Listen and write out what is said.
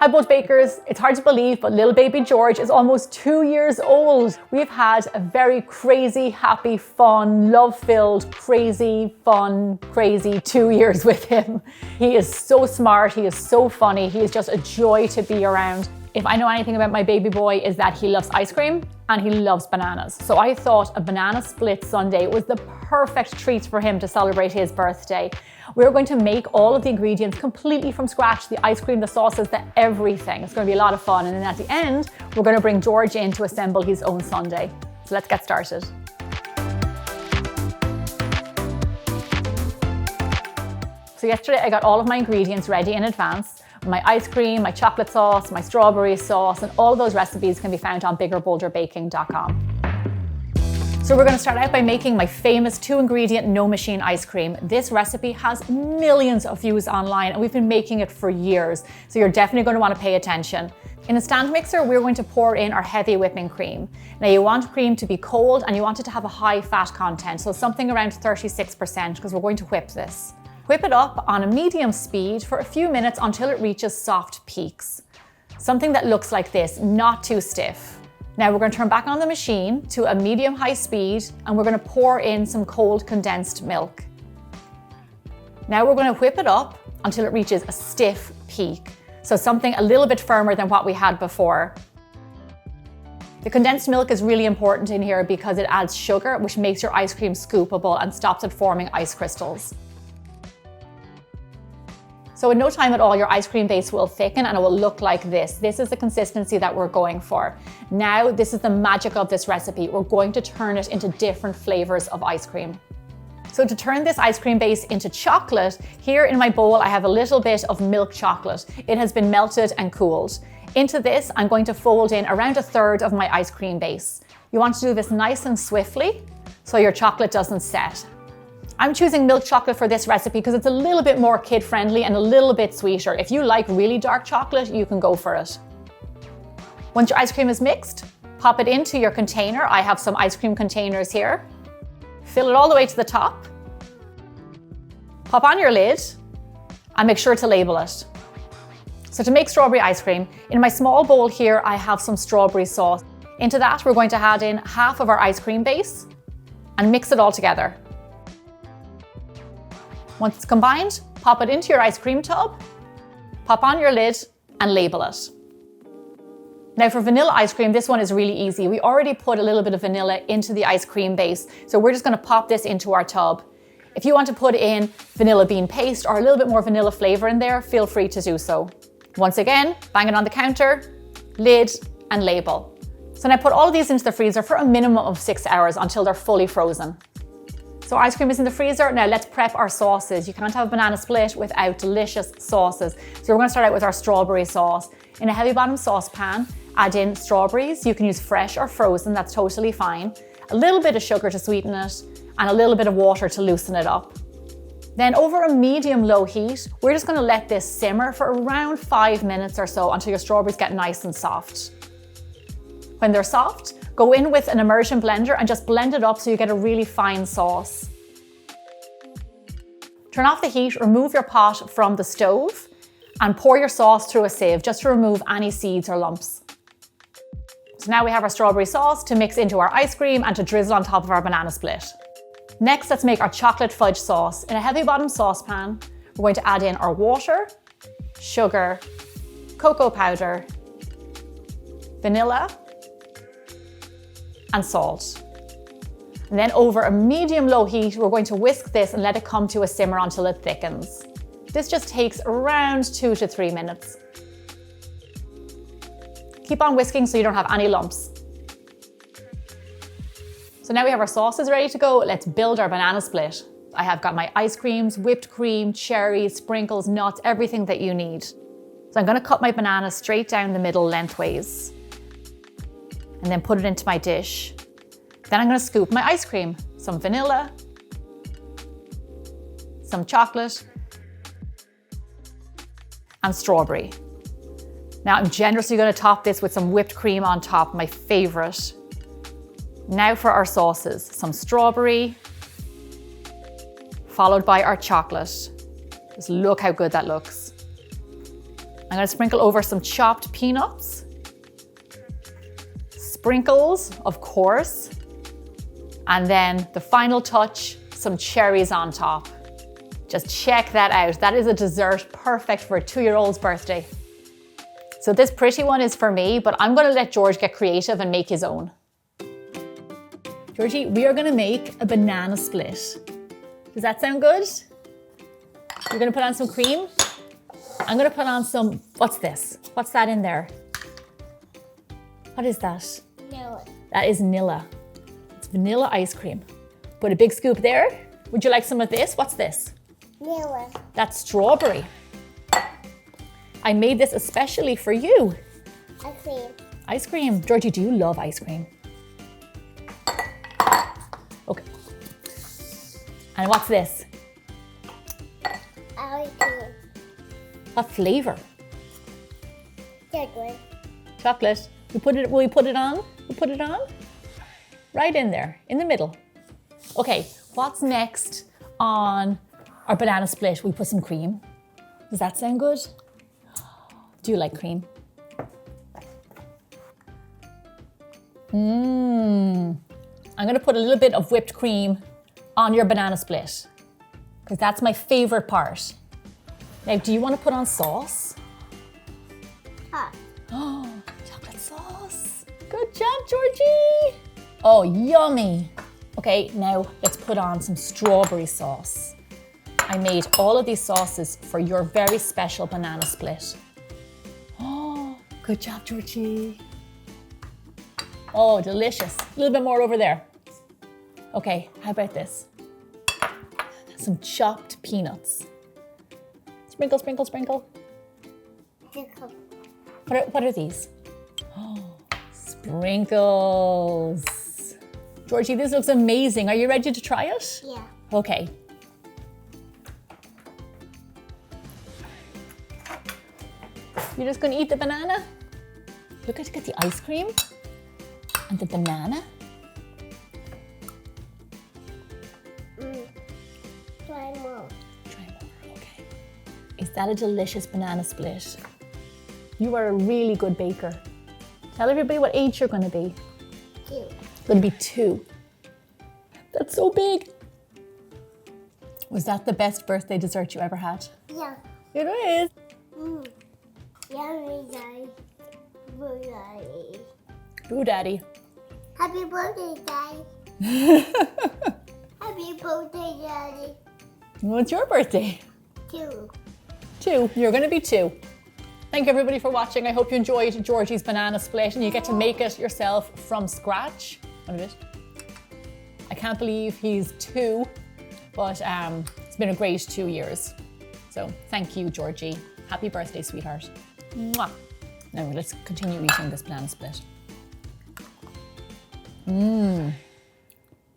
Hi Bold Bakers, it's hard to believe, but little baby George is almost 2 years old. We've had a very crazy, happy, fun, love-filled, crazy, fun, crazy 2 years with him. He is so smart, he is so funny, he is just a joy to be around. If I know anything about my baby boy, is that he loves ice cream and he loves bananas. So I thought a banana split sundae was the perfect treat for him to celebrate his birthday. We're going to make all of the ingredients completely from scratch, the ice cream, the sauces, everything. It's going to be a lot of fun. And then at the end, we're going to bring George in to assemble his own sundae. So let's get started. So yesterday I got all of my ingredients ready in advance. My ice cream, my chocolate sauce, my strawberry sauce, and all of those recipes can be found on biggerbolderbaking.com. So we're going to start out by making my famous 2-ingredient no machine ice cream. This recipe has millions of views online and we've been making it for years. So you're definitely going to want to pay attention. In a stand mixer, we're going to pour in our heavy whipping cream. Now you want cream to be cold and you want it to have a high fat content. So something around 36% because we're going to whip this. Whip it up on a medium speed for a few minutes until it reaches soft peaks. Something that looks like this, not too stiff. Now we're going to turn back on the machine to a medium-high speed and we're going to pour in some cold condensed milk. Now we're going to whip it up until it reaches a stiff peak. So something a little bit firmer than what we had before. The condensed milk is really important in here because it adds sugar, which makes your ice cream scoopable and stops it forming ice crystals. So in no time at all, your ice cream base will thicken and it will look like this. This is the consistency that we're going for. Now, this is the magic of this recipe. We're going to turn it into different flavors of ice cream. So to turn this ice cream base into chocolate, here in my bowl, I have a little bit of milk chocolate. It has been melted and cooled. Into this, I'm going to fold in around 1/3 of my ice cream base. You want to do this nice and swiftly so your chocolate doesn't set. I'm choosing milk chocolate for this recipe because it's a little bit more kid-friendly and a little bit sweeter. If you like really dark chocolate, you can go for it. Once your ice cream is mixed, pop it into your container. I have some ice cream containers here. Fill it all the way to the top. Pop on your lid and make sure to label it. So to make strawberry ice cream, in my small bowl here, I have some strawberry sauce. Into that, we're going to add in half of our ice cream base and mix it all together. Once it's combined, pop it into your ice cream tub, pop on your lid and label it. Now for vanilla ice cream, this one is really easy. We already put a little bit of vanilla into the ice cream base, so we're just going to pop this into our tub. If you want to put in vanilla bean paste or a little bit more vanilla flavor in there, feel free to do so. Once again, bang it on the counter, lid and label. So now put all of these into the freezer for a minimum of 6 hours until they're fully frozen. So ice cream is in the freezer. Now let's prep our sauces. You can't have a banana split without delicious sauces. So we're going to start out with our strawberry sauce. In a heavy bottom saucepan, add in strawberries. You can use fresh or frozen, that's totally fine. A little bit of sugar to sweeten it and a little bit of water to loosen it up. Then over a medium-low heat, we're just going to let this simmer for around 5 minutes or so until your strawberries get nice and soft. When they're soft, go in with an immersion blender and just blend it up so you get a really fine sauce. Turn off the heat, remove your pot from the stove and pour your sauce through a sieve just to remove any seeds or lumps. So now we have our strawberry sauce to mix into our ice cream and to drizzle on top of our banana split. Next, let's make our chocolate fudge sauce. In a heavy bottom saucepan, we're going to add in our water, sugar, cocoa powder, vanilla, and salt. And then over a medium-low heat, we're going to whisk this and let it come to a simmer until it thickens. This just takes around 2 to 3 minutes. Keep on whisking so you don't have any lumps. So now we have our sauces ready to go. Let's build our banana split. I have got my ice creams, whipped cream, cherries, sprinkles, nuts, everything that you need. So I'm going to cut my banana straight down the middle lengthways and then put it into my dish. Then I'm going to scoop my ice cream, some vanilla, some chocolate, and strawberry. Now I'm generously going to top this with some whipped cream on top, my favorite. Now for our sauces, some strawberry, followed by our chocolate. Just look how good that looks. I'm gonna sprinkle over some chopped peanuts. Sprinkles, of course. And then the final touch, some cherries on top. Just check that out. That is a dessert perfect for a 2-year-old's birthday. So this pretty one is for me, but I'm gonna let George get creative and make his own. Georgie, we are gonna make a banana split. Does that sound good? You're gonna put on some cream? I'm gonna put on some, what's this? What's that in there? What is that? Vanilla. That is Nilla. It's vanilla ice cream. Put a big scoop there. Would you like some of this? What's this? Vanilla. That's strawberry. I made this especially for you. Ice cream. Ice cream. Georgie, do you love ice cream? Okay. And what's this? Ice cream. What flavor? Chocolate. Chocolate. Will we put it on? We put it on? Right in there, in the middle. Okay, what's next on our banana split? We put some cream. Does that sound good? Do you like cream? I'm gonna put a little bit of whipped cream on your banana split because that's my favorite part. Now, do you want to put on sauce? Hot. Oh, chocolate sauce. Good job, Georgie. Oh, yummy. Okay, now let's put on some strawberry sauce. I made all of these sauces for your very special banana split. Oh, good job, Georgie. Oh, delicious. A little bit more over there. Okay, how about this? Some chopped peanuts. Sprinkle, sprinkle, sprinkle. Chocolate. What are these? Oh, sprinkles. Georgie, this looks amazing. Are you ready to try it? Yeah. Okay. You're just gonna eat the banana? Look at the ice cream and the banana. Try more. Try more, okay. Is that a delicious banana split? You are a really good baker. Tell everybody what age you're gonna be. 2. Gonna be 2. That's so big. Was that the best birthday dessert you ever had? Yeah. It is. Yummy, Daddy. Boo, Daddy. Boo Daddy. Happy birthday, Daddy. Happy birthday, Daddy. What's your birthday? 2. 2. You're gonna be 2. Thank you everybody for watching. I hope you enjoyed Georgie's banana split and you get to make it yourself from scratch. What is it? I can't believe he's 2, but it's been a great 2 years. So thank you, Georgie. Happy birthday, sweetheart. Mwah. Now let's continue eating this banana split.